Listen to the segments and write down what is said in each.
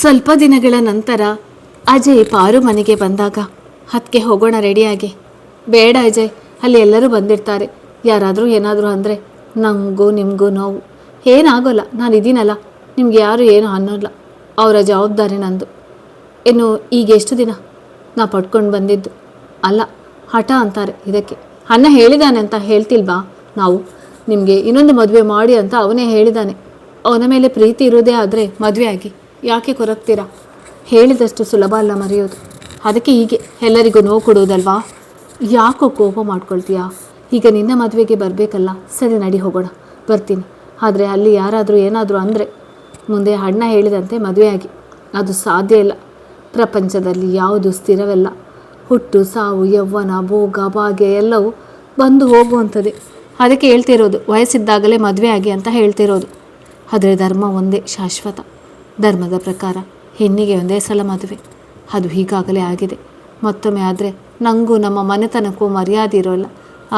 ಸ್ವಲ್ಪ ದಿನಗಳ ನಂತರ ಅಜಯ್ ಪಾರು ಮನೆಗೆ ಬಂದಾಗ ಹತ್ಗೆ ಹೋಗೋಣ ರೆಡಿಯಾಗಿ. ಬೇಡ ಅಜಯ್, ಅಲ್ಲಿ ಎಲ್ಲರೂ ಬಂದಿರ್ತಾರೆ, ಯಾರಾದರೂ ಏನಾದರೂ ಅಂದರೆ ನನಗೂ ನಿಮಗೂ ನೋವು. ಏನಾಗೋಲ್ಲ, ನಾನು ಇದ್ದೀನಲ್ಲ, ನಿಮ್ಗೆ ಯಾರು ಏನು ಅನ್ನೋಲ್ಲ, ಅವರ ಜವಾಬ್ದಾರಿ ನಂದು. ಇನ್ನು ಈಗ ಎಷ್ಟು ದಿನ ನಾ ಪಡ್ಕೊಂಡು ಬಂದಿದ್ದು ಅಲ್ಲ, ಹಠ ಅಂತಾರೆ ಇದಕ್ಕೆ. ಅಣ್ಣ ಹೇಳಿದಾನೆ ಅಂತ ಹೇಳ್ತಿಲ್ವಾ ನಾವು, ನಿಮಗೆ ಇನ್ನೊಂದು ಮದುವೆ ಮಾಡಿ ಅಂತ ಅವನೇ ಹೇಳಿದಾನೆ. ಅವನ ಮೇಲೆ ಪ್ರೀತಿ ಇರೋದೇ ಆದರೆ ಮದುವೆ ಆಗಿ, ಯಾಕೆ ಕೊರಗ್ತೀರಾ? ಹೇಳಿದಷ್ಟು ಸುಲಭ ಅಲ್ಲ ಮರೆಯೋದು. ಅದಕ್ಕೆ ಹೀಗೆ ಎಲ್ಲರಿಗೂ ನೋವು ಕೊಡುವುದಲ್ವಾ? ಯಾಕೋ ಕೋಪ ಮಾಡ್ಕೊಳ್ತೀಯಾ? ಈಗ ನಿನ್ನ ಮದುವೆಗೆ ಬರಬೇಕಲ್ಲ, ಸರಿ ನಡಿ ಹೋಗೋಣ, ಬರ್ತೀನಿ. ಆದರೆ ಅಲ್ಲಿ ಯಾರಾದರೂ ಏನಾದರೂ ಅಂದರೆ ಮುಂದೆ ಅಣ್ಣ ಹೇಳಿದಂತೆ ಮದುವೆ ಆಗಿ. ಅದು ಸಾಧ್ಯ ಇಲ್ಲ. ಪ್ರಪಂಚದಲ್ಲಿ ಯಾವುದು ಸ್ಥಿರವಲ್ಲ. ಹುಟ್ಟು ಸಾವು ಯೌವನ ಭೋಗ ಭಾಗ್ಯ ಎಲ್ಲವೂ ಬಂದು ಹೋಗುವಂಥದ್ದೇ. ಅದಕ್ಕೆ ಹೇಳ್ತಿರೋದು ವಯಸ್ಸಿದ್ದಾಗಲೇ ಮದುವೆ ಆಗಿ ಅಂತ ಹೇಳ್ತಿರೋದು. ಆದರೆ ಧರ್ಮ ಒಂದೇ ಶಾಶ್ವತ. ಧರ್ಮದ ಪ್ರಕಾರ ಹೆಣ್ಣಿಗೆ ಒಂದೇ ಸಲ ಮದುವೆ. ಅದು ಈಗಾಗಲೇ ಆಗಿದೆ. ಮತ್ತೊಮ್ಮೆ ಆದರೆ ನನಗೂ ನಮ್ಮ ಮನೆತನಕ್ಕೂ ಮರ್ಯಾದೆ ಇರೋಲ್ಲ.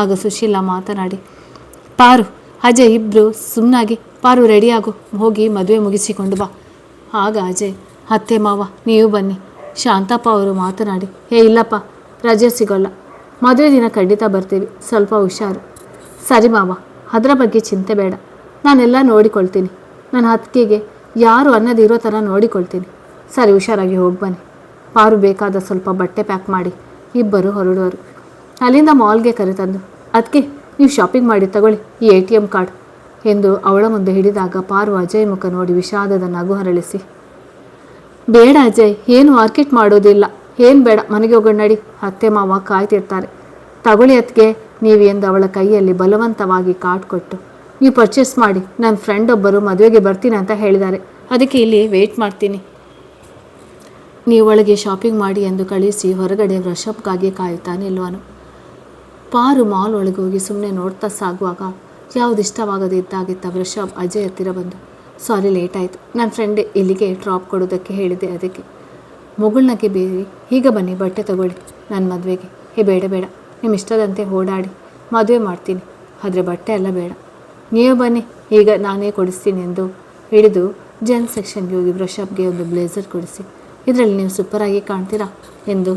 ಆಗ ಸುಶೀಲ ಮಾತನಾಡಿ, ಪಾರು ಅಜಯ್ ಇಬ್ಬರು ಸುಮ್ಮನಾಗಿ, ಪಾರು ರೆಡಿಯಾಗು, ಹೋಗಿ ಮದುವೆ ಮುಗಿಸಿಕೊಂಡು ಬಾ. ಆಗ ಅಜಯ್, ಅತ್ತೆ ಮಾವ ನೀವು ಬನ್ನಿ. ಶಾಂತಪ್ಪ ಅವರು ಮಾತನಾಡಿ, ಇಲ್ಲಪ್ಪ, ರಜೆ ಸಿಗೋಲ್ಲ, ಮದುವೆ ದಿನ ಖಂಡಿತ ಬರ್ತೀವಿ, ಸ್ವಲ್ಪ ಹುಷಾರು. ಸರಿ ಮಾವ, ಅದರ ಬಗ್ಗೆ ಚಿಂತೆ ಬೇಡ, ನಾನೆಲ್ಲ ನೋಡಿಕೊಳ್ತೀನಿ. ನನ್ನ ಅತ್ತಿಗೆಗೆ ಯಾರು ಅನ್ನೋದಿರೋ ಥರ ನೋಡಿಕೊಳ್ತೀನಿ. ಸರಿ, ಹುಷಾರಾಗಿ ಹೋಗಿ ಬನ್ನಿ. ಪಾರು ಬೇಕಾದ ಸ್ವಲ್ಪ ಬಟ್ಟೆ ಪ್ಯಾಕ್ ಮಾಡಿ ಇಬ್ಬರು ಹೊರಡುವರು. ಅಲ್ಲಿಂದ ಮಾಲ್ಗೆ ಕರೆತಂದು, ಅದಕ್ಕೆ ನೀವು ಶಾಪಿಂಗ್ ಮಾಡಿ ತಗೊಳ್ಳಿ ಈ ATM ಕಾರ್ಡ್ ಎಂದು ಅವಳ ಮುಂದೆ ಹಿಡಿದಾಗ ಪಾರು ಅಜಯ್ ಮುಖ ನೋಡಿ ವಿಷಾದದ ನಗು ಹರಳಿಸಿ, ಬೇಡ ಅಜಯ್, ಏನು ಮಾರ್ಕೆಟ್ ಮಾಡೋದಿಲ್ಲ, ಏನು ಬೇಡ, ಮನೆಗೆ ಹೋಗೋಣ ನಡಿ, ಅತ್ತೆ ಮಾವ ಕಾಯ್ತಿರ್ತಾರೆ. ತಗೊಳ್ಳಿ ಅತ್ತಿಗೆ ನೀವು ಎಂದು ಅವಳ ಕೈಯಲ್ಲಿ ಬಲವಂತವಾಗಿ ಕಾರ್ಡ್ ಕೊಟ್ಟು, ನೀವು ಪರ್ಚೇಸ್ ಮಾಡಿ, ನನ್ನ ಫ್ರೆಂಡ್ ಒಬ್ಬರು ಮದುವೆಗೆ ಬರ್ತೀನಿ ಅಂತ ಹೇಳಿದ್ದಾರೆ, ಅದಕ್ಕೆ ಇಲ್ಲಿ ವೆಯ್ಟ್ ಮಾಡ್ತೀನಿ, ನೀವು ಒಳಗೆ ಶಾಪಿಂಗ್ ಮಾಡಿ ಎಂದು ಕಳಿಸಿ ಹೊರಗಡೆ ವೃಷಭ್ಗಾಗಿ ಕಾಯುತ್ತಾ ನಿಲ್ಲುವನು. ಪಾರು ಮಾಲ್ ಒಳಗೆ ಹೋಗಿ ಸುಮ್ಮನೆ ನೋಡ್ತಾ ಸಾಗುವಾಗ ಯಾವುದಿಷ್ಟವಾಗದಿದ್ದಾಗಿದ್ದ ವೃಷಭ್ ಅಜಯ್ ಹತ್ತಿರ ಬಂದು, ಸಾರಿ ಲೇಟ್ ಆಯಿತು, ನನ್ನ ಫ್ರೆಂಡ್ ಇಲ್ಲಿಗೆ ಡ್ರಾಪ್ ಕೊಡೋದಕ್ಕೆ ಹೇಳಿದೆ, ಅದಕ್ಕೆ. ಮುಗುಳ್ನಗೆ ಬೇರೆ, ಈಗ ಬನ್ನಿ ಬಟ್ಟೆ ತಗೊಳ್ಳಿ ನನ್ನ ಮದುವೆಗೆ. ಬೇಡ ಬೇಡ, ನಿಮ್ಮ ಇಷ್ಟದಂತೆ ಓಡಾಡಿ ಮದುವೆ ಮಾಡ್ತೀನಿ, ಆದರೆ ಬಟ್ಟೆ ಎಲ್ಲ ಬೇಡ, ನೀವು ಬನ್ನಿ, ಈಗ ನಾನೇ ಕೊಡಿಸ್ತೀನಿ ಎಂದು ಹಿಡಿದು ಜೆನ್ ಸೆಕ್ಷನ್ಗೆ ಹೋಗಿ ವೃಷಭ್ಗೆ ಒಂದು ಬ್ಲೇಸರ್ ಕೊಡಿಸಿ, ಇದರಲ್ಲಿ ನೀವು ಸೂಪರಾಗಿ ಕಾಣ್ತೀರಾ ಎಂದು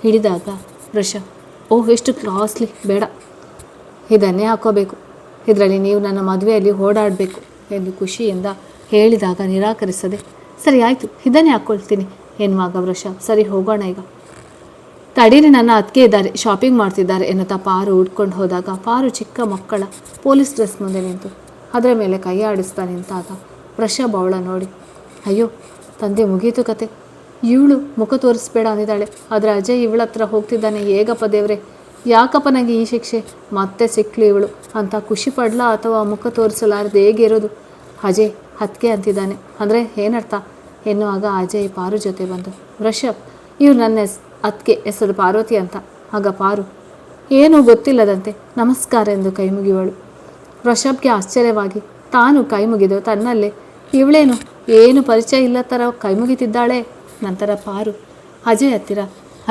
ಹಿಡಿದಾಗ ವೃಷಭ್, ಓಹ್ ಎಷ್ಟು ಕಾಸ್ಟ್ಲಿ, ಬೇಡ, ಇದನ್ನೇ ಹಾಕೋಬೇಕು, ಇದರಲ್ಲಿ ನೀವು ನನ್ನ ಮದುವೆಯಲ್ಲಿ ಓಡಾಡಬೇಕು ಎಂದು ಖುಷಿಯಿಂದ ಹೇಳಿದಾಗ ನಿರಾಕರಿಸದೆ, ಸರಿ ಆಯಿತು, ಇದನ್ನೇ ಹಾಕ್ಕೊಳ್ತೀನಿ ಎನ್ನುವಾಗ ವೃಷಭ್, ಸರಿ ಹೋಗೋಣ ಈಗ, ತಡೀರಿ ನನ್ನ ಅತ್ತಿಗೆ ಇದ್ದಾರೆ, ಶಾಪಿಂಗ್ ಮಾಡ್ತಿದ್ದಾರೆ ಎನ್ನುತ್ತಾ ಪಾರು ಉಡ್ಕೊಂಡು ಹೋದಾಗ ಪಾರು ಚಿಕ್ಕ ಮಕ್ಕಳ ಪೊಲೀಸ್ ಡ್ರೆಸ್ ಮುಂದೆ ನಿಂತು ಅದರ ಮೇಲೆ ಕೈ ಆಡಿಸ್ತಾ ನಿಂತಾಗ ವೃಷಭ್ ಅವಳ ನೋಡಿ, ಅಯ್ಯೋ ತಂದೆ ಮುಗೀತು ಕತೆ, ಇವಳು ಮುಖ ತೋರಿಸ್ಬೇಡ ಅಂದಿದ್ದಾಳೆ, ಆದರೆ ಅಜಯ್ ಇವಳ ಹತ್ರ ಹೋಗ್ತಿದ್ದಾನೆ, ಹೇಗಪ್ಪ ದೇವ್ರೆ, ಯಾಕಪ್ಪ ನನಗೆ ಈ ಶಿಕ್ಷೆ, ಮತ್ತೆ ಸಿಕ್ಕಲಿ ಇವಳು ಅಂತ ಖುಷಿ ಪಡ್ಲಾ ಅಥವಾ ಮುಖ ತೋರಿಸಲಾರದೆ ಹೇಗೆ ಇರೋದು? ಅಜಯ್ ಅತ್ತಿಗೆ ಅಂತಿದ್ದಾನೆ ಅಂದರೆ ಏನರ್ಥ ಎನ್ನುವಾಗ ಅಜಯ್ ಪಾರು ಜೊತೆ ಬಂದು, ವೃಷಭ್ ಇವ್ರು ನನ್ನ ಅತ್ತಿಗೆ ಹೆಸರು ಪಾರ್ವತಿ ಅಂತ. ಆಗ ಪಾರು ಏನೂ ಗೊತ್ತಿಲ್ಲದಂತೆ ನಮಸ್ಕಾರ ಎಂದು ಕೈ ಮುಗಿಯುವಳು. ವೃಷಭ್ಗೆ ಆಶ್ಚರ್ಯವಾಗಿ ತಾನು ಕೈ ಮುಗಿದು ತನ್ನಲ್ಲೇ ಇವಳೇನು ಏನು ಪರಿಚಯ ಇಲ್ಲ ಥರ ಕೈ ಮುಗಿತಿದ್ದಾಳೆ. ನಂತರ ಪಾರು ಅಜಯ್ ಹತ್ತಿರ,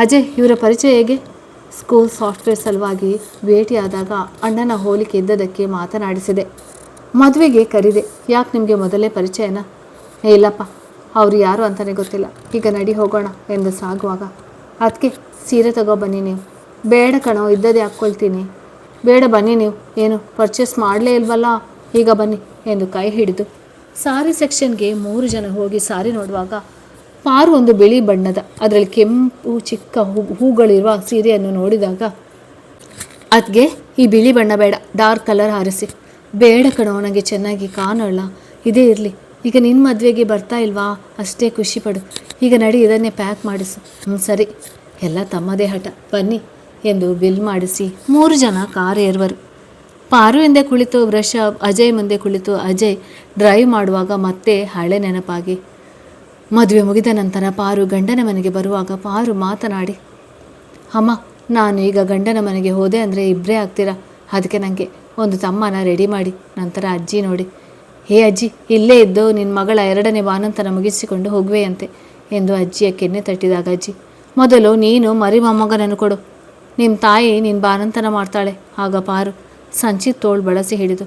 ಅಜಯ್ ಇವರ ಪರಿಚಯ ಹೇಗೆ? ಸ್ಕೂಲ್ ಸಾಫ್ಟ್ವೇರ್ ಸಲುವಾಗಿ ಭೇಟಿಯಾದಾಗ ಅಣ್ಣನ ಹೋಲಿಕೆ ಇದ್ದದಕ್ಕೆ ಮಾತನಾಡಿಸಿದೆ, ಮದುವೆಗೆ ಕರೀದೆ, ಯಾಕೆ ನಿಮಗೆ ಮೊದಲೇ ಪರಿಚಯನ? ಇಲ್ಲಪ್ಪ, ಅವರು ಯಾರು ಅಂತಲೇ ಗೊತ್ತಿಲ್ಲ, ಈಗ ನಡಿ ಹೋಗೋಣ ಎಂದು ಸಾಗುವಾಗ, ಅದಕ್ಕೆ ಸೀರೆ ತಗೋ ಬನ್ನಿ ನೀವು. ಬೇಡ ಕಣೋ, ಇದ್ದದೇ ಹಾಕ್ಕೊಳ್ತೀನಿ. ಬೇಡ ಬನ್ನಿ ನೀವು, ಏನು ಪರ್ಚೇಸ್ ಮಾಡಲೇ ಇಲ್ವಲ್ಲ, ಈಗ ಬನ್ನಿ ಎಂದು ಕೈ ಹಿಡಿದು ಸಾರಿ ಸೆಕ್ಷನ್ಗೆ 3 ಜನ ಹೋಗಿ ಸಾರಿ ನೋಡುವಾಗ ಪಾರು ಒಂದು ಬಿಳಿ ಬಣ್ಣದ ಅದರಲ್ಲಿ ಕೆಂಪು ಚಿಕ್ಕ ಹೂಗಳಿರುವ ಸೀರೆಯನ್ನು ನೋಡಿದಾಗ, ಅದಕ್ಕೆ ಈ ಬಿಳಿ ಬಣ್ಣ ಬೇಡ, ಡಾರ್ಕ್ ಕಲರ್ ಹಾರಿಸಿ. ಬೇಡ ಕಣೋ, ನನಗೆ ಚೆನ್ನಾಗಿ ಕಾಣೋಲ್ಲ, ಇದೇ ಇರಲಿ, ಈಗ ನಿನ್ನ ಮದುವೆಗೆ ಬರ್ತಾ ಇಲ್ವಾ, ಅಷ್ಟೇ ಖುಷಿಪಡು, ಈಗ ನಡಿ ಇದನ್ನೇ ಪ್ಯಾಕ್ ಮಾಡಿಸು. ಸರಿ, ಎಲ್ಲ ತಮ್ಮದೇ ಹಠ, ಬನ್ನಿ ಎಂದು ಬಿಲ್ ಮಾಡಿಸಿ 3 ಜನ ಕಾರ್ ಏರುವರು. ಪಾರು ಹಿಂದೆ ಕುಳಿತು ವೃಷಭ್, ಅಜಯ್ ಮುಂದೆ ಕುಳಿತು ಅಜಯ್ ಡ್ರೈವ್ ಮಾಡುವಾಗ ಮತ್ತೆ ಹಳೆ ನೆನಪಾಗಿ ಮದುವೆ ಮುಗಿದ ನಂತರ ಪಾರು ಗಂಡನ ಮನೆಗೆ ಬರುವಾಗ ಪಾರು ಮಾತನಾಡಿ, ಅಮ್ಮ ನಾನು ಈಗ ಗಂಡನ ಮನೆಗೆ ಹೋದೆ ಅಂದರೆ ಇಬ್ಬರೇ ಆಗ್ತೀರಾ, ಅದಕ್ಕೆ ನನಗೆ ಒಂದು ತಮ್ಮನ ರೆಡಿ ಮಾಡಿ. ನಂತರ ಅಜ್ಜಿ ನೋಡಿ, ಅಜ್ಜಿ ಇಲ್ಲೇ ಇದ್ದು ನಿನ್ನ ಮಗಳ 2ನೇ ಬಾನಂತನ ಮುಗಿಸಿಕೊಂಡು ಹೋಗುವೆಯಂತೆ ಎಂದು ಅಜ್ಜಿಯ ಕೆನ್ನೆ ತಟ್ಟಿದಾಗ ಅಜ್ಜಿ, ಮೊದಲು ನೀನು ಮರಿ ಮೊಮ್ಮಗನನ್ನು ಕೊಡು, ನಿಮ್ಮ ತಾಯಿ ನಿನ್ನ ಬಾನಂತನ ಮಾಡ್ತಾಳೆ. ಆಗ ಪಾರು ಸಂಚಿತ್ ತೋಳು ಬಳಸಿ ಹಿಡಿದು,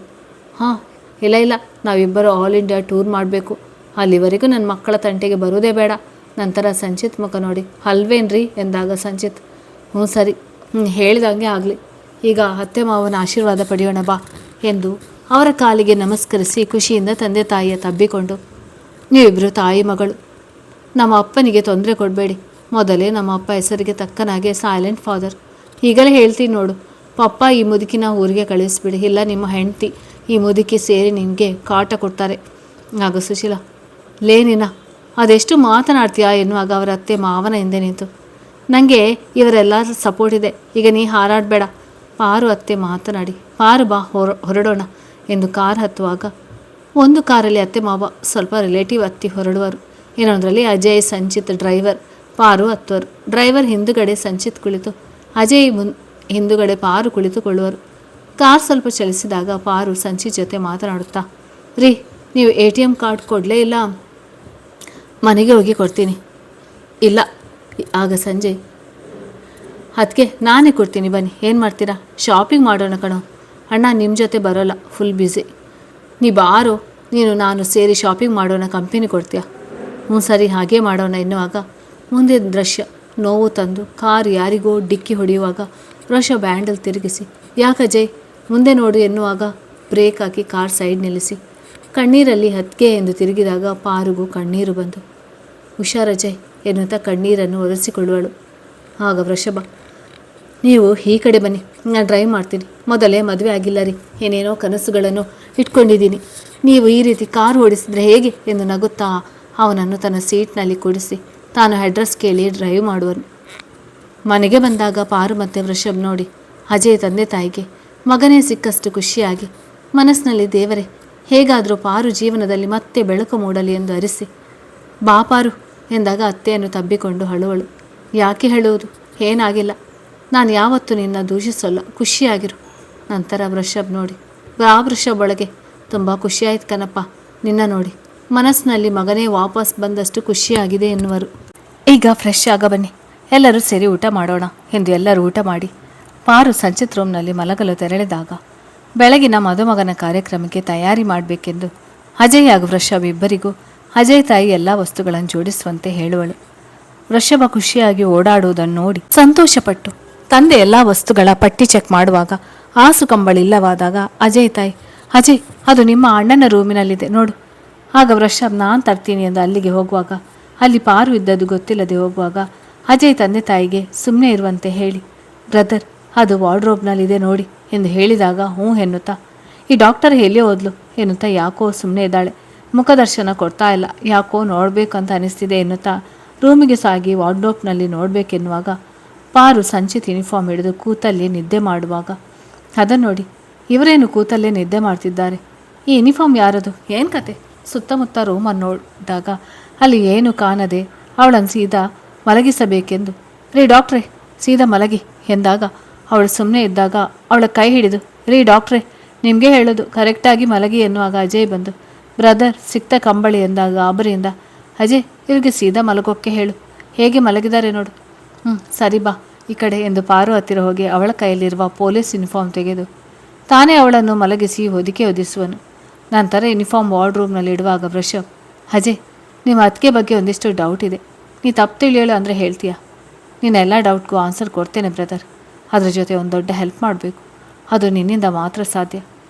ಇಲ್ಲ ನಾವಿಬ್ಬರು ಆಲ್ ಇಂಡಿಯಾ ಟೂರ್ ಮಾಡಬೇಕು, ಅಲ್ಲಿವರೆಗೂ ನನ್ನ ಮಕ್ಕಳ ತಂಟೆಗೆ ಬರೋದೇ ಬೇಡ. ನಂತರ ಸಂಚಿತ್ ಮುಖ ನೋಡಿ, ಅಲ್ವೇನ್ರಿ ಎಂದಾಗ ಸಂಚಿತ್, ಹ್ಞೂ ಸರಿ, ಹೇಳಿದಂಗೆ ಆಗಲಿ. ಈಗ ಅತ್ತೆ ಮಾವನ ಆಶೀರ್ವಾದ ಪಡೆಯೋಣ ಬಾ ಎಂದು ಅವರ ಕಾಲಿಗೆ ನಮಸ್ಕರಿಸಿ ಖುಷಿಯಿಂದ ತಂದೆ ತಾಯಿಯ ತಬ್ಬಿಕೊಂಡು, ನೀವಿಬ್ಬರು ತಾಯಿ ಮಗಳು, ನಮ್ಮ ಅಪ್ಪನಿಗೆ ತೊಂದರೆ ಕೊಡಬೇಡಿ. ಮೊದಲೇ ನಮ್ಮ ಅಪ್ಪ ಹೆಸರಿಗೆ ತಕ್ಕನಾಗೆ ಸೈಲೆಂಟ್ ಫಾದರ್. ಈಗಲೇ ಹೇಳ್ತೀನಿ ನೋಡು, ಪಪ್ಪ ಈ ಮುದುಕಿನ ಊರಿಗೆ ಕಳಿಸ್ಬಿಡಿ, ಇಲ್ಲ ನಿಮ್ಮ ಹೆಂಡತಿ ಈ ಮುದುಕಿ ಸೇರಿ ನಿನಗೆ ಕಾಟ ಕೊಡ್ತಾರೆ. ಆಗ ಸುಶೀಲ, ಲೇನಿನ ಅದೆಷ್ಟು ಮಾತನಾಡ್ತೀಯಾ ಎನ್ನುವಾಗ ಅವರ ಅತ್ತೆ ಮಾವನ ಹಿಂದೆ ನಿಂತು, ನನಗೆ ಇವರೆಲ್ಲ ಸಪೋರ್ಟ್ ಇದೆ, ಈಗ ನೀ ಹಾರಾಡಬೇಡ. ಪಾರು ಅತ್ತೆ ಮಾತನಾಡಿ, ಪಾರು ಬಾ ಹೊರಡೋಣ ಎಂದು ಕಾರ್ ಹತ್ತುವಾಗ ಒಂದು ಕಾರಲ್ಲಿ ಅತ್ತೆ ಮಾವ ಸ್ವಲ್ಪ ರಿಲೇಟಿವ್ ಹತ್ತಿ ಹೊರಡುವರು, ಇನ್ನೊಂದರಲ್ಲಿ ಅಜಯ್ ಸಂಚಿತ್ ಡ್ರೈವರ್, ಪಾರು ಹತ್ತುವರು. ಡ್ರೈವರ್ ಹಿಂದುಗಡೆ ಸಂಚಿತ್ ಕುಳಿತು ಅಜಯ್ ಹಿಂದುಗಡೆ ಪಾರು ಕುಳಿತುಕೊಳ್ಳುವರು. ಕಾರ್ ಸ್ವಲ್ಪ ಚಲಿಸಿದಾಗ ಪಾರು ಸಂಚಿತ್ ಜೊತೆ ಮಾತನಾಡುತ್ತಾ, ರೀ ನೀವು ATM ಕಾರ್ಡ್ ಕೊಡಲೇ ಇಲ್ಲ, ಮನೆಗೆ ಹೋಗಿ ಕೊಡ್ತೀನಿ. ಇಲ್ಲ. ಆಗ ಸಂಜಯ್, ಅದಕ್ಕೆ ನಾನೇ ಕೊಡ್ತೀನಿ ಬನ್ನಿ, ಏನು ಮಾಡ್ತೀರಾ? ಶಾಪಿಂಗ್ ಮಾಡೋಣ ಕಣೋ. ಅಣ್ಣ ನಿಮ್ಮ ಜೊತೆ ಬರೋಲ್ಲ, ಫುಲ್ ಬ್ಯುಸಿ. ನೀ ಬಾರೋ, ನಾನು ಸೇರಿ ಶಾಪಿಂಗ್ ಮಾಡೋಣ, ಕಂಪನಿ ಕೊಡ್ತೀಯಾ? ಹ್ಞೂ ಸರಿ, ಹಾಗೇ ಮಾಡೋಣ ಎನ್ನುವಾಗ ಮುಂದಿನ ದೃಶ್ಯ ನೋವು ತಂದು ಕಾರ್ ಯಾರಿಗೋ ಡಿಕ್ಕಿ ಹೊಡೆಯುವಾಗ ಋಷಭ್ ಬ್ಯಾಂಡಲ್ ತಿರುಗಿಸಿ, ಯಾಕಜಯ್ ಮುಂದೆ ನೋಡು ಎನ್ನುವಾಗ ಬ್ರೇಕ್ ಹಾಕಿ ಕಾರ್ ಸೈಡ್ ನಿಲ್ಲಿಸಿ ಕಣ್ಣೀರಲ್ಲಿ ಹತ್ಗೆ ಎಂದು ತಿರುಗಿದಾಗ ಪಾರುಗೂ ಕಣ್ಣೀರು ಬಂದು, ಹುಷಾರಜಯ್ ಎನ್ನುತ್ತಾ ಕಣ್ಣೀರನ್ನು ಒರೆಸಿಕೊಳ್ಳುವಳು. ಆಗ ವೃಷಭ, ನೀವು ಈ ಕಡೆ ಬನ್ನಿ, ನಾನು ಡ್ರೈವ್ ಮಾಡ್ತೀನಿ. ಮೊದಲೇ ಮದುವೆ ಆಗಿಲ್ಲ ರೀ, ಏನೇನೋ ಕನಸುಗಳನ್ನು ಇಟ್ಕೊಂಡಿದ್ದೀನಿ. ನೀವು ಈ ರೀತಿ ಕಾರು ಓಡಿಸಿದ್ರೆ ಹೇಗೆ ಎಂದು ನಗುತ್ತಾ ಅವನನ್ನು ತನ್ನ ಸೀಟ್ನಲ್ಲಿ ಕೂಡಿಸಿ ತಾನು ಅಡ್ರೆಸ್ ಕೇಳಿ ಡ್ರೈವ್ ಮಾಡುವನು. ಮನೆಗೆ ಬಂದಾಗ ಪಾರು ಮತ್ತು ವೃಷಭ್ ನೋಡಿ ಅಜಯ್ ತಂದೆ ತಾಯಿಗೆ ಮಗನೇ ಸಿಕ್ಕಷ್ಟು ಖುಷಿಯಾಗಿ ಮನಸ್ಸಿನಲ್ಲಿ, ದೇವರೇ ಹೇಗಾದರೂ ಪಾರು ಜೀವನದಲ್ಲಿ ಮತ್ತೆ ಬೆಳಕು ಮೂಡಲಿ ಎಂದು ಅರಿಸಿ, ಬಾ ಪಾರು ಎಂದಾಗ ಅತ್ತೆಯನ್ನು ತಬ್ಬಿಕೊಂಡು ಅಳುವಳು. ಯಾಕೆ ಹೇಳುವುದು? ಏನಾಗಿಲ್ಲ, ನಾನು ಯಾವತ್ತೂ ನಿನ್ನ ದೂಷಿಸೋಲ್ಲ, ಖುಷಿಯಾಗಿರು. ನಂತರ ವೃಷಭ್ ನೋಡಿ, ಆ ವೃಷಭ್ ಒಳಗೆ ತುಂಬ ಖುಷಿಯಾಯ್ತು ಕಣಪ್ಪ ನಿನ್ನ ನೋಡಿ, ಮನಸ್ಸಿನಲ್ಲಿ ಮಗನೇ ವಾಪಸ್ ಬಂದಷ್ಟು ಖುಷಿಯಾಗಿದೆ ಎನ್ನುವರು. ಈಗ ಫ್ರೆಶ್ ಆಗ ಬನ್ನಿ, ಎಲ್ಲರೂ ಸೇರಿ ಊಟ ಮಾಡೋಣ ಎಂದು ಎಲ್ಲರೂ ಊಟ ಮಾಡಿ ಪಾರು ಸಂಚಿತ್ ರೂಮ್ನಲ್ಲಿ ಮಲಗಲು ತೆರಳಿದಾಗ ಬೆಳಗಿನ ಮದುಮಗನ ಕಾರ್ಯಕ್ರಮಕ್ಕೆ ತಯಾರಿ ಮಾಡಬೇಕೆಂದು ಅಜಯ್ ಹಾಗೂ ವೃಷಭ್ ಇಬ್ಬರಿಗೂ ಅಜಯ್ ತಾಯಿ ಎಲ್ಲ ವಸ್ತುಗಳನ್ನು ಜೋಡಿಸುವಂತೆ ಹೇಳುವಳು. ವೃಷಭ ಖುಷಿಯಾಗಿ ಓಡಾಡುವುದನ್ನು ನೋಡಿ ಸಂತೋಷಪಟ್ಟು ತಂದೆ ಎಲ್ಲ ವಸ್ತುಗಳ ಪಟ್ಟಿ ಚೆಕ್ ಮಾಡುವಾಗ ಆಸು ಕಂಬಳಿಲ್ಲವಾದಾಗ ಅಜಯ್ ತಾಯಿ, ಅಜಯ್ ಅದು ನಿಮ್ಮ ಅಣ್ಣನ ರೂಮಿನಲ್ಲಿದೆ ನೋಡು. ಆಗ ವೃಷಭ್ ನಾನು ತರ್ತೀನಿ ಎಂದು ಅಲ್ಲಿಗೆ ಹೋಗುವಾಗ ಅಲ್ಲಿ ಪಾರು ಇದ್ದದ್ದು ಗೊತ್ತಿಲ್ಲದೆ ಹೋಗುವಾಗ ಅಜಯ್ ತಂದೆ ತಾಯಿಗೆ ಸುಮ್ಮನೆ ಇರುವಂತೆ ಹೇಳಿ, ಬ್ರದರ್ ಅದು ವಾರ್ಡ್ರೋಬ್ನಲ್ಲಿದೆ ನೋಡಿ ಎಂದು ಹೇಳಿದಾಗ ಹ್ಞೂ ಎನ್ನುತ್ತಾ, ಈ ಡಾಕ್ಟರ್ ಎಲ್ಲಿ ಹೋದ್ಲು ಎನ್ನುತ್ತಾ ಯಾಕೋ ಸುಮ್ಮನೆ ಇದ್ದಾಳೆ, ಮುಖದರ್ಶನ ಕೊಡ್ತಾ ಇಲ್ಲ, ಯಾಕೋ ನೋಡಬೇಕಂತ ಅನಿಸ್ತಿದೆ ಎನ್ನುತ್ತಾ ರೂಮಿಗೆ ಸಾಗಿ ವಾರ್ಡ್ರೋಬ್ನಲ್ಲಿ ನೋಡಬೇಕೆನ್ನುವಾಗ ಪಾರು ಸಂಚಿತ್ ಯೂನಿಫಾರ್ಮ್ ಹಿಡಿದು ಕೂತಲ್ಲೇ ನಿದ್ದೆ ಮಾಡುವಾಗ ಅದನ್ನು ನೋಡಿ, ಇವರೇನು ಕೂತಲ್ಲೇ ನಿದ್ದೆ ಮಾಡ್ತಿದ್ದಾರೆ, ಈ ಯೂನಿಫಾರ್ಮ್ ಯಾರದು, ಏನು ಕತೆ? ಸುತ್ತಮುತ್ತ ರೂಮನ್ನು ನೋಡಿದಾಗ ಅಲ್ಲಿ ಏನು ಕಾಣದೆ ಅವಳನ್ನು ಸೀದಾ ಮಲಗಿಸಬೇಕೆಂದು, ರೀ ಡಾಕ್ಟ್ರೇ ಸೀದಾ ಮಲಗಿ ಎಂದಾಗ ಅವಳು ಸುಮ್ಮನೆ ಇದ್ದಾಗ ಅವಳ ಕೈ ಹಿಡಿದು, ರೀ ಡಾಕ್ಟ್ರೇ ನಿಮಗೆ ಹೇಳೋದು ಕರೆಕ್ಟಾಗಿ ಮಲಗಿ ಎನ್ನುವಾಗ ಅಜಯ್ ಬಂದು, ಬ್ರದರ್ ಸಿಕ್ತ ಕಂಬಳಿ ಎಂದಾಗ ಗಾಬರಿಯಿಂದ, ಅಜಯ್ ಇವ್ರಿಗೆ ಸೀದಾ ಮಲಗೋಕ್ಕೆ ಹೇಳು, ಹೇಗೆ ಮಲಗಿದ್ದಾರೆ ನೋಡು. ಸರಿ ಬಾ ಈ ಕಡೆ ಎಂದು ಪಾರು ಹತ್ತಿರ ಹೋಗಿ ಅವಳ ಕೈಯಲ್ಲಿರುವ ಪೊಲೀಸ್ ಯೂನಿಫಾರ್ಮ್ ತೆಗೆದು ತಾನೇ ಅವಳನ್ನು ಮಲಗಿಸಿ ಹೊದಿಸುವನು. ನಂತರ ಯೂನಿಫಾರ್ಮ್ ವಾರ್ಡ್ರೂಮ್ನಲ್ಲಿ ಇಡುವಾಗ ವೃಷಭ್, ಅಜಯ್ ನಿಮ್ಮ ಅತ್ತಿಗೆ ಬಗ್ಗೆ ಒಂದಿಷ್ಟು ಡೌಟ್ ಇದೆ, ನೀ ತಪ್ಪು ತಿಳಿಯೋಳು ಅಂದರೆ ಹೇಳ್ತೀಯಾ? ನೀನು ಎಲ್ಲ ಡೌಟ್ಗೂ ಆನ್ಸರ್ ಕೊಡ್ತೇನೆ ಬ್ರದರ್, ಅದ್ರ ಜೊತೆ ಒಂದು ದೊಡ್ಡ ಹೆಲ್ಪ್ ಮಾಡಬೇಕು, ಅದು ನಿನ್ನಿಂದ ಮಾತ್ರ ಸಾಧ್ಯ.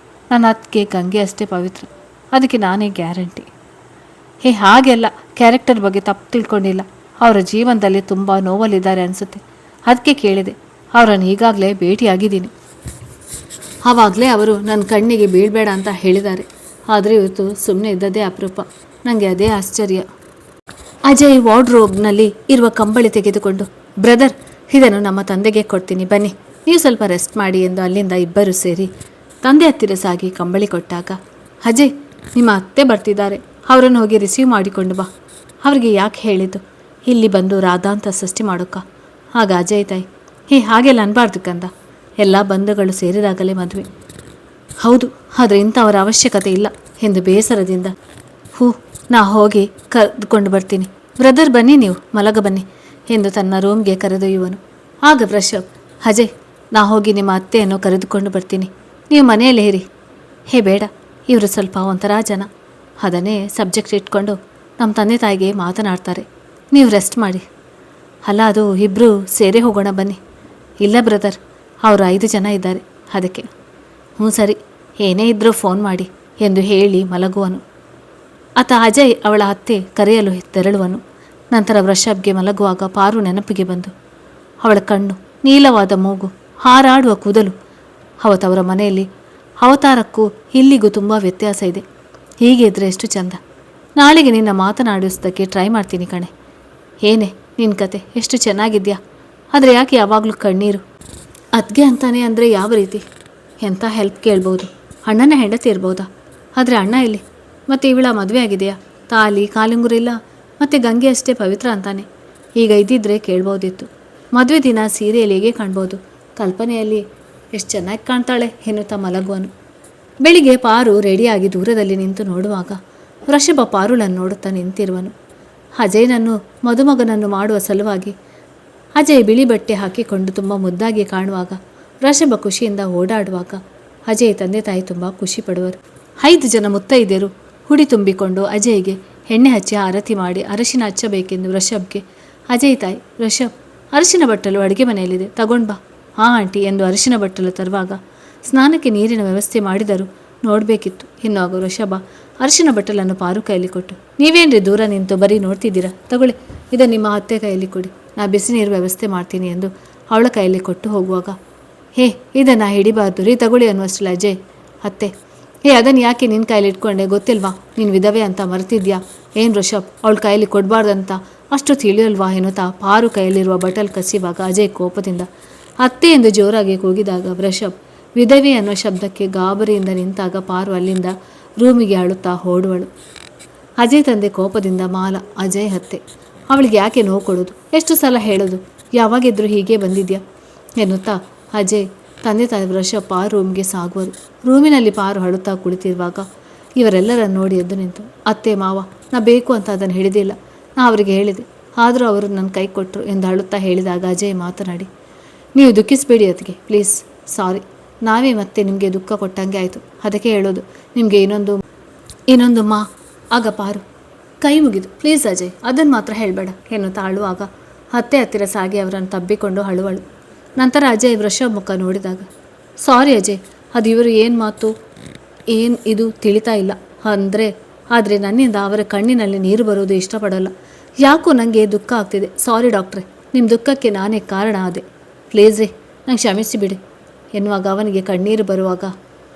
ನನ್ನ ಅತ್ತಿಗೆ ಗಂಗೆ ಅಷ್ಟೇ ಪವಿತ್ರ, ಅದಕ್ಕೆ ನಾನೇ ಗ್ಯಾರಂಟಿ. ಹಾಗೆಲ್ಲ ಕ್ಯಾರೆಕ್ಟರ್ ಬಗ್ಗೆ ತಪ್ಪು ತಿಳ್ಕೊಂಡಿಲ್ಲ, ಅವರ ಜೀವನದಲ್ಲಿ ತುಂಬ ನೋವಲ್ಲಿದ್ದಾರೆ ಅನಿಸುತ್ತೆ, ಅದಕ್ಕೆ ಕೇಳಿದೆ. ಅವರನ್ನು ಈಗಾಗಲೇ ಭೇಟಿಯಾಗಿದ್ದೀನಿ, ಆವಾಗಲೇ ಅವರು ನನ್ನ ಕಣ್ಣಿಗೆ ಬೀಳಬೇಡ ಅಂತ ಹೇಳಿದ್ದಾರೆ. ಆದರೆ ಇವತ್ತು ಸುಮ್ಮನೆ ಇದ್ದದ್ದೇ ಅಪರೂಪ, ನನಗೆ ಅದೇ ಆಶ್ಚರ್ಯ. ಅಜಯ್ ವಾರ್ಡ್ರೋಬ್ನಲ್ಲಿ ಇರುವ ಕಂಬಳಿ ತೆಗೆದುಕೊಂಡು, ಬ್ರದರ್ ಇದನ್ನು ನಮ್ಮ ತಂದೆಗೆ ಕೊಡ್ತೀನಿ ಬನ್ನಿ, ನೀವು ಸ್ವಲ್ಪ ರೆಸ್ಟ್ ಮಾಡಿ ಎಂದು ಅಲ್ಲಿಂದ ಇಬ್ಬರು ಸೇರಿ ತಂದೆ ಹತ್ತಿರ ಸಾಗಿ ಕಂಬಳಿ ಕೊಟ್ಟಾಗ, ಅಜಯ್ ನಿಮ್ಮ ಅತ್ತೆ ಬರ್ತಿದ್ದಾರೆ, ಅವರನ್ನು ಹೋಗಿ ರಿಸೀವ್ ಮಾಡಿಕೊಂಡು ಬಾ. ಅವರಿಗೆ ಯಾಕೆ ಹೇಳಿದ್ದು ಇಲ್ಲಿ ಬಂದು ರಾಧಾ ಅಂತ ಸೃಷ್ಟಿ ಮಾಡೋಕ್ಕ? ಆಗ ಅಜಯ್ ತಾಯಿ, ಹಾಗೆಲ್ಲ ಅನ್ಬಾರ್ದು ಕಂದ, ಎಲ್ಲ ಬಂಧುಗಳು ಸೇರಿದಾಗಲೇ ಮದುವೆ. ಹೌದು, ಆದರೆ ಇಂಥವರ ಅವಶ್ಯಕತೆ ಇಲ್ಲ ಎಂದು ಬೇಸರದಿಂದ, ನಾ ಹೋಗಿ ಕರೆದುಕೊಂಡು ಬರ್ತೀನಿ, ಬ್ರದರ್ ಬನ್ನಿ ನೀವು ಮಲಗ ಬನ್ನಿ ಎಂದು ತನ್ನ ರೂಮ್ಗೆ ಕರೆದೊಯ್ಯುವನು. ಆಗ ವೃಷಭ್, ಅಜಯ್ ನಾ ಹೋಗಿ ನಿಮ್ಮ ಅತ್ತೆಯನ್ನು ಕರೆದುಕೊಂಡು ಬರ್ತೀನಿ, ನೀವು ಮನೆಯಲ್ಲೇ ಇರಿ. ಬೇಡ, ಇವರು ಸ್ವಲ್ಪ ಒಂಥರ ಜನ, ಅದನ್ನೇ ಸಬ್ಜೆಕ್ಟ್ ಇಟ್ಕೊಂಡು ನಮ್ಮ ತಂದೆ ತಾಯಿಗೆ ಮಾತನಾಡ್ತಾರೆ. ನೀವು ರೆಸ್ಟ್ ಮಾಡಿ. ಅಲ್ಲ, ಅದು ಇಬ್ಬರು ಸೇರೇ ಹೋಗೋಣ ಬನ್ನಿ. ಇಲ್ಲ ಬ್ರದರ್, ಅವರು 5 ಜನ ಇದ್ದಾರೆ, ಅದಕ್ಕೆ. ಹ್ಞೂ ಸರಿ, ಏನೇ ಇದ್ದರೂ ಫೋನ್ ಮಾಡಿ ಎಂದು ಹೇಳಿ ಮಲಗುವನು. ಆತ ಅಜಯ್ ಅವಳ ಅತ್ತೆ ಕರೆಯಲು ತೆರಳುವನು. ನಂತರ ವೃಷಭ್ಗೆ ಮಲಗುವಾಗ ಪಾರು ನೆನಪಿಗೆ ಬಂದು ಅವಳ ಕಣ್ಣು, ನೀಲವಾದ ಮೂಗು, ಹಾರಾಡುವ ಕೂದಲು. ಅವತವರ ಮನೆಯಲ್ಲಿ ಅವತಾರಕ್ಕೂ ಇಲ್ಲಿಗೂ ತುಂಬ ವ್ಯತ್ಯಾಸ ಇದೆ. ಹೀಗೆ ಇದ್ರೆ ಎಷ್ಟು ಚಂದ. ನಾಳೆಗೆ ನಿನ್ನ ಮಾತನಾಡಿಸೋದಕ್ಕೆ ಟ್ರೈ ಮಾಡ್ತೀನಿ ಕಣೆ. ಏನೇ ನಿನ್ನ ಕತೆ, ಎಷ್ಟು ಚೆನ್ನಾಗಿದ್ಯಾ. ಆದರೆ ಯಾಕೆ ಯಾವಾಗಲೂ ಕಣ್ಣೀರು? ಅದ್ಗೆ ಅಂತಾನೆ ಅಂದರೆ ಯಾವ ರೀತಿ? ಎಂಥ ಹೆಲ್ಪ್ ಕೇಳ್ಬೋದು? ಅಣ್ಣನ ಹೆಂಡತಿ ಇರ್ಬೋದಾ? ಆದರೆ ಅಣ್ಣ ಇಲ್ಲಿ? ಮತ್ತು ಇವಳ ಮದುವೆ ಆಗಿದೆಯಾ? ತಾಲಿ ಕಾಲುಂಗುರಿಲ್ಲ, ಮತ್ತು ಗಂಗೆ ಅಷ್ಟೇ ಪವಿತ್ರ ಅಂತಾನೆ. ಈಗ ಇದ್ದಿದ್ರೆ ಕೇಳ್ಬೋದಿತ್ತು. ಮದುವೆ ದಿನ ಸೀರೆಯಲ್ಲಿ ಹೇಗೆ ಕಾಣ್ಬೋದು? ಕಲ್ಪನೆಯಲ್ಲಿ ಎಷ್ಟು ಚೆನ್ನಾಗಿ ಕಾಣ್ತಾಳೆ ಎನ್ನುತ್ತಾ ಮಲಗುವನು. ಬೆಳಿಗ್ಗೆ ಪಾರು ರೆಡಿಯಾಗಿ ದೂರದಲ್ಲಿ ನಿಂತು ನೋಡುವಾಗ ವೃಷಭ ಪಾರುಳನ್ನು ನೋಡುತ್ತಾ ನಿಂತಿರುವನು. ಅಜಯ್ನನ್ನು ಮದುಮಗನನ್ನು ಮಾಡುವ ಸಲುವಾಗಿ ಅಜಯ್ ಬಿಳಿ ಬಟ್ಟೆ ಹಾಕಿಕೊಂಡು ತುಂಬ ಮುದ್ದಾಗಿ ಕಾಣುವಾಗ, ವೃಷಭ ಖುಷಿಯಿಂದ ಓಡಾಡುವಾಗ ಅಜಯ್ ತಂದೆ ತಾಯಿ ತುಂಬ ಖುಷಿ ಪಡುವರು. 5 ಜನ ಮುತ್ತೈದೆಯರು ಹುಡಿ ತುಂಬಿಕೊಂಡು ಅಜಯ್ಗೆ ಎಣ್ಣೆ ಹಚ್ಚಿ ಆರತಿ ಮಾಡಿ ಅರಶಿನ ಹಚ್ಚಬೇಕೆಂದು ವೃಷಭ್ಗೆ ಅಜಯ್ ತಾಯಿ, ವೃಷಭ್ ಅರಿಶಿನ ಬಟ್ಟಲು ಅಡುಗೆ ಮನೆಯಲ್ಲಿದೆ, ತಗೊಂಡು ಬಾ. ಹಾಂ ಆಂಟಿ ಎಂದು ಅರಿಶಿನ ಬಟ್ಟಲು ತರುವಾಗ ಸ್ನಾನಕ್ಕೆ ನೀರಿನ ವ್ಯವಸ್ಥೆ ಮಾಡಿದರೂ ನೋಡಬೇಕಿತ್ತು ಎನ್ನುವಾಗ ವೃಷಭ ಅರಿಶಿನ ಬಟ್ಟಲನ್ನು ಪಾರು ಕೈಯಲ್ಲಿ ಕೊಟ್ಟು, ನೀವೇನ್ರಿ ದೂರ ನಿಂತು ಬರೀ ನೋಡ್ತಿದ್ದೀರಾ, ತಗೊಳ್ಳಿ, ಇದನ್ನು ನಿಮ್ಮ ಅತ್ತೆ ಕೈಯಲ್ಲಿ ಕೊಡಿ, ನಾ ಬಿಸಿ ನೀರು ವ್ಯವಸ್ಥೆ ಮಾಡ್ತೀನಿ ಎಂದು ಅವಳ ಕೈಯಲ್ಲಿ ಕೊಟ್ಟು ಹೋಗುವಾಗ, ಹೇ ಇದನ್ನು ಹಿಡಿಬಾರ್ದು ರೀ, ತಗೊಳ್ಳಿ ಅನ್ನುವಷ್ಟಲ್ಲ ಅಜಯ್, ಅತ್ತೆ, ಅದನ್ನು ಯಾಕೆ ನಿನ್ನ ಕೈಯಲ್ಲಿ ಇಟ್ಕೊಂಡೆ, ಗೊತ್ತಿಲ್ವಾ ನೀನು ವಿಧವೆ ಅಂತ ಮರ್ತಿದ್ಯಾ? ಏನು ಋಷಭ್, ಅವಳ ಕೈಯಲ್ಲಿ ಕೊಡಬಾರ್ದಂತ ಅಷ್ಟು ತಿಳಿಯಲ್ವಾ ಎನ್ನುತ್ತಾ ಪಾರು ಕೈಯಲ್ಲಿರುವ ಬಟಲ್ ಕಸಿವಾಗ ಅಜಯ್ ಕೋಪದಿಂದ ಅತ್ತೆ ಎಂದು ಜೋರಾಗಿ ಕೂಗಿದಾಗ ವೃಷಭ್ ವಿಧವೆ ಅನ್ನೋ ಶಬ್ದಕ್ಕೆ ಗಾಬರಿಯಿಂದ ನಿಂತಾಗ ಪಾರು ಅಲ್ಲಿಂದ ರೂಮಿಗೆ ಅಳುತ್ತಾ ಓಡುವಳು. ಅಜಯ್ ತಂದೆ ಕೋಪದಿಂದ, ಮಾಲ ಅಜಯ್ ಹತ್ತೆ, ಅವಳಿಗೆ ಯಾಕೆ ನೋವು ಕೊಡೋದು, ಎಷ್ಟು ಸಲ ಹೇಳೋದು, ಯಾವಾಗಿದ್ರೂ ಹೀಗೆ ಬಂದಿದ್ಯಾ ಎನ್ನುತ್ತಾ ಅಜಯ್ ತಂದೆ ತಾಯಿ ವೃಷಭ್ ಪಾರು ರೂಮ್ಗೆ ಸಾಗುವರು. ರೂಮಿನಲ್ಲಿ ಪಾರು ಅಳುತ್ತಾ ಕುಳಿತಿರುವಾಗ ಇವರೆಲ್ಲರನ್ನು ನೋಡಿ ಎದ್ದು ನಿಂತು, ಅತ್ತೆ ಮಾವ, ನಾ ಬೇಕು ಅಂತ ಅದನ್ನು ಹಿಡಿದಿಲ್ಲ, ನಾ ಅವರಿಗೆ ಹೇಳಿದೆ, ಆದರೂ ಅವರು ನನ್ನ ಕೈ ಕೊಟ್ಟರು ಎಂದು ಅಳುತ್ತಾ ಹೇಳಿದಾಗ ಅಜಯ್ ಮಾತನಾಡಿ, ನೀವು ದುಃಖಿಸಬೇಡಿ ಅತ್ತಿಗೆ, ಪ್ಲೀಸ್, ಸಾರಿ, ನಾವೇ ಮತ್ತೆ ನಿಮಗೆ ದುಃಖ ಕೊಟ್ಟಂಗೆ ಆಯಿತು, ಅದಕ್ಕೆ ಹೇಳೋದು, ನಿಮಗೆ ಇನ್ನೊಂದು ಮಾ. ಆಗ ಪಾರು ಕೈ ಮುಗಿದು, ಪ್ಲೀಸ್ ಅಜಯ್, ಅದನ್ನು ಮಾತ್ರ ಹೇಳಬೇಡ ಎನ್ನುತ್ತಾ ಅಳುವಾಗ ಅತ್ತೆ ಹತ್ತಿರ ಸಾಗಿ ಅವರನ್ನು ತಬ್ಬಿಕೊಂಡು ಅಳುವಳು. ನಂತರ ಅಜಯ್ ವೃಷಭ್ ಮುಖ ನೋಡಿದಾಗ, ಸಾರಿ ಅಜಯ್, ಅದು ಇವರು ಏನು ಮಾತು ಏನು ಇದು ತಿಳಿತಾ ಇಲ್ಲ ಆದರೆ ನನ್ನಿಂದ ಅವರ ಕಣ್ಣಿನಲ್ಲಿ ನೀರು ಬರೋದು ಇಷ್ಟಪಡೋಲ್ಲ. ಯಾಕೋ ನನಗೆ ದುಃಖ ಆಗ್ತಿದೆ. ಸಾರಿ ಡಾಕ್ಟ್ರೆ, ನಿಮ್ಮ ದುಃಖಕ್ಕೆ ನಾನೇ ಕಾರಣ ಆದೆ. ಪ್ಲೀಸ್ ರೀ, ನಂಗೆ ಕ್ಷಮಿಸಿಬಿಡಿ ಎನ್ನುವಾಗ ಅವನಿಗೆ ಕಣ್ಣೀರು ಬರುವಾಗ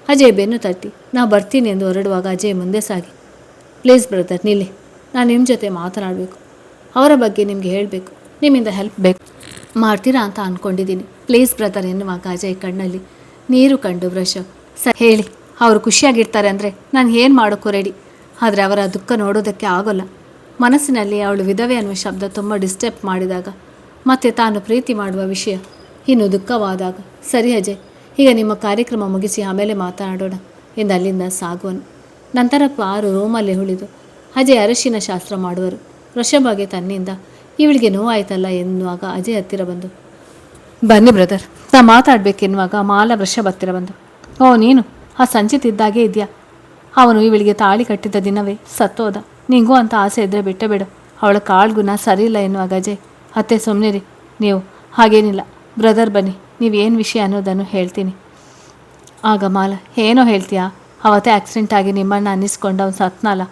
ಅಜಯ್ ಬೆನ್ನು ತಟ್ಟಿ, ನಾ ಬರ್ತೀನಿ ಎಂದು ಹೊರಡುವಾಗ ಅಜಯ್ ಮುಂದೆ ಸಾಗಿ, ಪ್ಲೀಸ್ ಬ್ರದರ್ ನಿಲ್ಲಿ, ನಾನು ನಿಮ್ಮ ಜೊತೆ ಮಾತನಾಡಬೇಕು, ಅವರ ಬಗ್ಗೆ ನಿಮಗೆ ಹೇಳಬೇಕು, ನಿಮ್ಮಿಂದ ಹೆಲ್ಪ್ ಬೇಕು, ಮಾಡ್ತೀರಾ ಅಂತ ಅಂದ್ಕೊಂಡಿದ್ದೀನಿ, ಪ್ಲೀಸ್ ಬ್ರದರ್ ಎನ್ನುವಾಗ ಅಜಯ್ ಕಣ್ಣಲ್ಲಿ ನೀರು ಕಂಡು ವೃಷಭ್, ಹೇಳಿ, ಅವರು ಖುಷಿಯಾಗಿರ್ತಾರೆ ಅಂದರೆ ನಾನು ಏನು ಮಾಡೋಕ್ಕೂ ರೆಡಿ, ಆದರೆ ಅವರ ದುಃಖ ನೋಡೋದಕ್ಕೆ ಆಗೋಲ್ಲ. ಮನಸ್ಸಿನಲ್ಲಿ ಅವಳು ವಿಧವೆ ಅನ್ನುವ ಶಬ್ದ ತುಂಬ ಡಿಸ್ಟರ್ಬ್ ಮಾಡಿದಾಗ ಮತ್ತು ತಾನು ಪ್ರೀತಿ ಮಾಡುವ ವಿಷಯ ಇನ್ನು ದುಃಖವಾದಾಗ, ಸರಿ ಅಜಯ್, ಈಗ ನಿಮ್ಮ ಕಾರ್ಯಕ್ರಮ ಮುಗಿಸಿ ಆಮೇಲೆ ಮಾತನಾಡೋಣ ಎಂದು ಅಲ್ಲಿಂದ ಸಾಗುವನು. ನಂತರ ಪಾರು ರೂಮಲ್ಲಿ ಉಳಿದು ಅಜಯ್ ಅರಶಿನ ಶಾಸ್ತ್ರ ಮಾಡುವರು. ವೃಷಭಗೆ ತನ್ನಿಂದ ಇವಳಿಗೆ ನೋವಾಯ್ತಲ್ಲ ಎನ್ನುವಾಗ ಅಜಯ್ ಹತ್ತಿರ ಬಂದು, ಬನ್ನಿ ಬ್ರದರ್, ನಾ ಮಾತಾಡಬೇಕೆನ್ನುವಾಗ ಮಾಲ ವೃಷಭ ಹತ್ತಿರ ಬಂದು, ಓ ನೀನು ಆ ಸಂಚಿತ್ ಇದ್ದಾಗೆ ಇದೆಯಾ, ಅವನು ಇವಳಿಗೆ ತಾಳಿ ಕಟ್ಟಿದ ದಿನವೇ ಸತ್ತೋದ, ನಿಂಗೂ ಅಂತ ಆಸೆ ಇದ್ದರೆ ಬಿಟ್ಟಬೇಡು, ಅವಳ ಕಾಳ್ಗುಣ ಸರಿ ಇಲ್ಲ ಎನ್ನುವಾಗ ಅಜಯ್, ಅತ್ತೆ ಸುಮ್ಮನಿರಿ ನೀವು, ಹಾಗೇನಿಲ್ಲ ಬ್ರದರ್, ಬನ್ನಿ, ನೀವೇನು ವಿಷಯ ಅನ್ನೋದನ್ನು ಹೇಳ್ತೀನಿ. ಆಗ ಮಾಲ, ಏನೋ ಹೇಳ್ತೀಯಾ, ಅವತ್ತೇ ಆಕ್ಸಿಡೆಂಟ್ ಆಗಿ ನಿಮ್ಮನ್ನು ಅನ್ನಿಸ್ಕೊಂಡು ಅವ್ನು ಸತ್ನಲ್ಲ.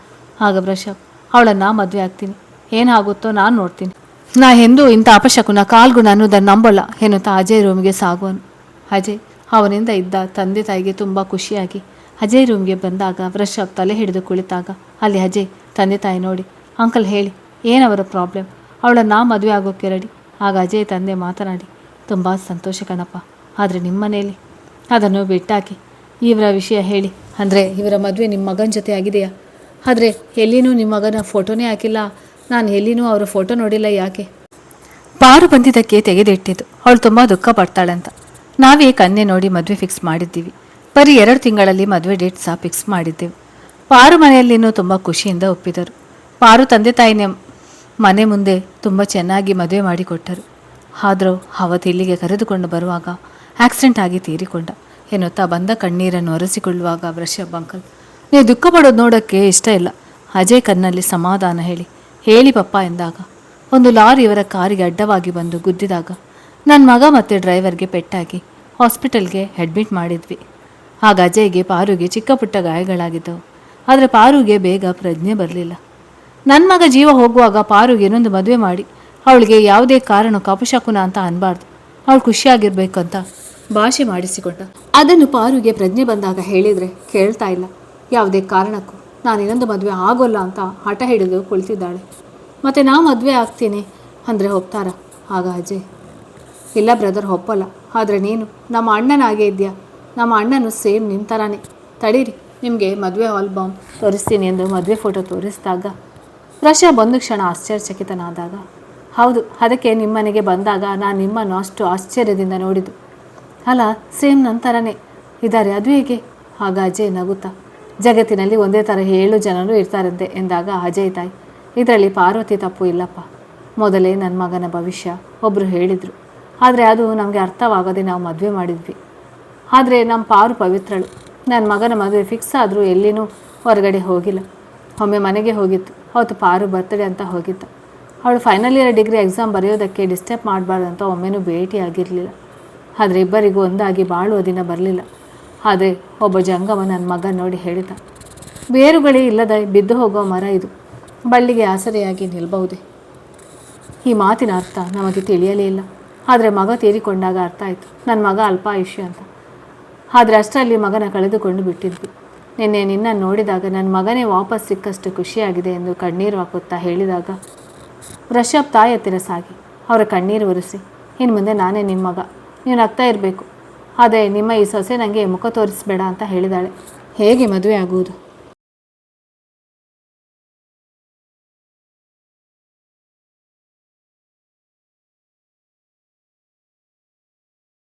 ಆಗ ವೃಷಭ್, ಅವಳನ್ನು ಮದುವೆ ಆಗ್ತೀನಿ, ಏನಾಗುತ್ತೋ ನಾನು ನೋಡ್ತೀನಿ, ನಾ ಎಂದೂ ಇಂಥ ಅಪಶಕುನ ಕಾಲ್ಗುಣ ಅನ್ನೋದನ್ನು ನಂಬೋಲ್ಲ ಎನ್ನುತ್ತಾ ಅಜಯ್ ರೂಮ್ಗೆ ಸಾಗುವನು. ಅಜಯ್ ಅವನಿಂದ ಇದ್ದ ತಂದೆ ತಾಯಿಗೆ ತುಂಬ ಖುಷಿಯಾಗಿ ಅಜಯ್ ರೂಮ್ಗೆ ಬಂದಾಗ ವೃಷಭ್ ತಲೆ ಹಿಡಿದು ಕುಳಿತಾಗ ಅಲ್ಲಿ ಅಜಯ್ ತಂದೆ ತಾಯಿ ನೋಡಿ, ಅಂಕಲ್ ಹೇಳಿ, ಏನವರ ಪ್ರಾಬ್ಲಮ್, ಅವಳನ್ನು ಮದುವೆ ಆಗೋಕ್ಕೆ ರೆಡಿ. ಆಗ ಅಜಯ್ ತಂದೆ ಮಾತನಾಡಿ, ತುಂಬ ಸಂತೋಷ ಕಣಪ್ಪ, ಆದರೆ ನಿಮ್ಮ ಮನೆಯಲ್ಲಿ ಅದನ್ನು ಬಿಟ್ಟಾಕಿ ಇವರ ವಿಷಯ ಹೇಳಿ, ಅಂದರೆ ಇವರ ಮದುವೆ ನಿಮ್ಮ ಮಗನ ಜೊತೆ ಆಗಿದೆಯಾ, ಆದರೆ ಎಲ್ಲಿನೂ ನಿಮ್ಮ ಮಗನ ಫೋಟೋನೇ ಹಾಕಿಲ್ಲ, ನಾನು ಎಲ್ಲಿನೂ ಅವರ ಫೋಟೋ ನೋಡಿಲ್ಲ, ಯಾಕೆ? ಪಾರು ಬಂದಿದ್ದಕ್ಕೆ ತೆಗೆದಿಟ್ಟಿದ್ದು, ಅವಳು ತುಂಬ ದುಃಖ ಪಡ್ತಾಳಂತ. ನಾವೇ ಕನ್ಯೆ ನೋಡಿ ಮದುವೆ ಫಿಕ್ಸ್ ಮಾಡಿದ್ದೀವಿ, ಬರೀ 2 ತಿಂಗಳಲ್ಲಿ ಮದುವೆ ಡೇಟ್ ಸಹ ಫಿಕ್ಸ್ ಮಾಡಿದ್ದೆವು. ಪಾರು ಮನೆಯಲ್ಲಿನೂ ತುಂಬ ಖುಷಿಯಿಂದ ಒಪ್ಪಿದರು. ಪಾರು ತಂದೆ ತಾಯಿನ ಮನೆ ಮುಂದೆ ತುಂಬ ಚೆನ್ನಾಗಿ ಮದುವೆ ಮಾಡಿಕೊಟ್ಟರು. ಆದರೂ ಅವತ್ತು ಇಲ್ಲಿಗೆ ಕರೆದುಕೊಂಡು ಬರುವಾಗ ಆಕ್ಸಿಡೆಂಟ್ ಆಗಿ ತೀರಿಕೊಂಡ ಎನ್ನುತ್ತಾ ಬಂದ ಕಣ್ಣೀರನ್ನು ಒರೆಸಿಕೊಳ್ಳುವಾಗ ವೃಷಭ್, ಅಂಕಲ್, ನೀವು ದುಃಖ ಪಡೋದು ನೋಡೋಕ್ಕೆ ಇಷ್ಟ ಇಲ್ಲ, ಅಜಯ್ ಕನ್ನಲ್ಲಿ ಸಮಾಧಾನ ಹೇಳಿ ಪಪ್ಪ ಎಂದಾಗ ಒಂದು ಲಾರಿ ಇವರ ಕಾರಿಗೆ ಅಡ್ಡವಾಗಿ ಬಂದು ಗುದ್ದಿದಾಗ ನನ್ನ ಮಗ ಮತ್ತು ಡ್ರೈವರ್ಗೆ ಪೆಟ್ಟಾಗಿ ಹಾಸ್ಪಿಟಲ್ಗೆ ಅಡ್ಮಿಟ್ ಮಾಡಿದ್ವಿ. ಆಗ ಅಜಯ್ಗೆ ಪಾರುಗೆ ಚಿಕ್ಕ ಪುಟ್ಟ ಗಾಯಗಳಾಗಿದ್ದವು. ಆದರೆ ಪಾರುಗೆ ಬೇಗ ಪ್ರಜ್ಞೆ ಬರಲಿಲ್ಲ. ನನ್ನ ಮಗ ಜೀವ ಹೋಗುವಾಗ ಪಾರುಗೆ ಇನ್ನೊಂದು ಮದುವೆ ಮಾಡಿ ಅವಳಿಗೆ ಯಾವುದೇ ಕಾರಣಕ್ಕೂ ಅಪಶಕುನ ಅಂತ ಅನ್ಬಾರ್ದು, ಅವಳು ಖುಷಿಯಾಗಿರ್ಬೇಕು ಅಂತ ಭಾಷೆ ಮಾಡಿಸಿಕೊಂಡ. ಅದನ್ನು ಪಾರುಗೆ ಪ್ರಜ್ಞೆ ಬಂದಾಗ ಹೇಳಿದರೆ ಕೇಳ್ತಾ ಇಲ್ಲ. ಯಾವುದೇ ಕಾರಣಕ್ಕೂ ನಾನು ಇನ್ನೊಂದು ಮದುವೆ ಆಗೋಲ್ಲ ಅಂತ ಹಠ ಹಿಡಿದು ಕುಳಿತಿದ್ದಾಳೆ. ಮತ್ತು ನಾ ಮದುವೆ ಆಗ್ತೀನಿ ಅಂದರೆ ಒಪ್ತಾರ? ಆಗ ಅಜಯ್, ಇಲ್ಲ ಬ್ರದರ್, ಒಪ್ಪಲ್ಲ. ಆದರೆ ನೀನು ನಮ್ಮ ಅಣ್ಣನಾಗೇ ಇದೆಯಾ, ನಮ್ಮ ಅಣ್ಣನು ಸೇಮ್ ನಿಮ್ಮ ಥರನೇ. ತಡೀರಿ, ನಿಮಗೆ ಮದುವೆ ಆಲ್ಬಮ್ ತೋರಿಸ್ತೀನಿ ಎಂದು ಮದುವೆ ಫೋಟೋ ತೋರಿಸಿದಾಗ ರಶ್ಯಾ ಒಂದು ಕ್ಷಣ ಆಶ್ಚರ್ಯಚಕಿತನಾದಾಗ, ಹೌದು, ಅದಕ್ಕೆ ನಿಮ್ಮನೆಗೆ ಬಂದಾಗ ನಾನು ನಿಮ್ಮನ್ನು ಅಷ್ಟು ಆಶ್ಚರ್ಯದಿಂದ ನೋಡಿದ್ದು. ಅಲ್ಲ, ಸೇಮ್ ನನ್ನ ಥರನೇ ಇದ್ದಾರೆ, ಅದು ಹೇಗೆ? ಆಗ ಅಜಯ್ ನಗುತ್ತಾ, ಜಗತ್ತಿನಲ್ಲಿ ಒಂದೇ ಥರ 7 ಜನರು ಇರ್ತಾರಂತೆ ಎಂದಾಗ ಅಜಯ್ ತಾಯಿ, ಇದರಲ್ಲಿ ಪಾರ್ವತಿ ತಪ್ಪು ಇಲ್ಲಪ್ಪ. ಮೊದಲೇ ನನ್ನ ಮಗನ ಭವಿಷ್ಯ ಒಬ್ಬರು ಹೇಳಿದರು, ಆದರೆ ಅದು ನಮಗೆ ಅರ್ಥವಾಗದೆ ನಾವು ಮದುವೆ ಮಾಡಿದ್ವಿ. ಆದರೆ ನಮ್ಮ ಪಾರು ಪವಿತ್ರಳು. ನನ್ನ ಮಗನ ಮದುವೆ ಫಿಕ್ಸ್ ಆದರೂ ಎಲ್ಲಿನೂ ಹೊರಗಡೆ ಹೋಗಿಲ್ಲ. ಒಮ್ಮೆ ಮನೆಗೆ ಹೋಗಿತ್ತು, ಅವತ್ತು ಪಾರು ಬರ್ತ್ಡೇ ಅಂತ ಹೋಗಿದ್ದ. ಅವಳು ಫೈನಲ್ ಇಯರ್ ಡಿಗ್ರಿ ಎಕ್ಸಾಮ್ ಬರೆಯೋದಕ್ಕೆ ಡಿಸ್ಟರ್ಬ್ ಮಾಡಬಾರ್ದು ಅಂತ ಒಮ್ಮೆನೂ ಭೇಟಿಯಾಗಿರಲಿಲ್ಲ. ಆದರೆ ಇಬ್ಬರಿಗೂ ಒಂದಾಗಿ ಬಾಳುವ ದಿನ ಬರಲಿಲ್ಲ. ಆದರೆ ಒಬ್ಬ ಜಂಗಮ ನನ್ನ ಮಗ ನೋಡಿ ಹೇಳಿದ, ಬೇರುಗಳೇ ಇಲ್ಲದ ಬಿದ್ದು ಹೋಗೋ ಮರ ಇದು, ಬಳ್ಳಿಗೆ ಆಸರೆಯಾಗಿ ನಿಲ್ಬಹುದೇ. ಈ ಮಾತಿನ ಅರ್ಥ ನಮಗೆ ತಿಳಿಯಲೇ ಇಲ್ಲ. ಆದರೆ ಮಗ ತೀರಿಕೊಂಡಾಗ ಅರ್ಥ ಆಯಿತು, ನನ್ನ ಮಗ ಅಲ್ಪಾಯುಷ್ಯ ಅಂತ. ಆದರೆ ಅಷ್ಟರಲ್ಲಿ ಮಗನ ಕಳೆದುಕೊಂಡು ಬಿಟ್ಟಿದ್ವಿ. ನಿನ್ನೆ ನಿನ್ನನ್ನು ನೋಡಿದಾಗ ನನ್ನ ಮಗನೇ ವಾಪಸ್ ಸಿಕ್ಕಷ್ಟು ಖುಷಿಯಾಗಿದೆ ಎಂದು ಕಣ್ಣೀರು ಹಾಕುತ್ತಾ ಹೇಳಿದಾಗ ಋಷಭ್ ತಾಯಿ ಹತ್ತಿರ ಸಾಗಿ ಅವರ ಕಣ್ಣೀರು ಒರೆಸಿ, ಇನ್ನು ಮುಂದೆ ನಾನೇ ನಿಮ್ಮ ಮಗ, ನೀವು ನಗ್ತಾ ಇರಬೇಕು, ಆದರೆ ನಿಮ್ಮ ಈ ಸೊಸೆ ನನಗೆ ಮುಖ ತೋರಿಸಬೇಡ ಅಂತ ಹೇಳಿದಾಳೆ. ಹೇಗೆ ಮದುವೆ ಆಗುವುದು?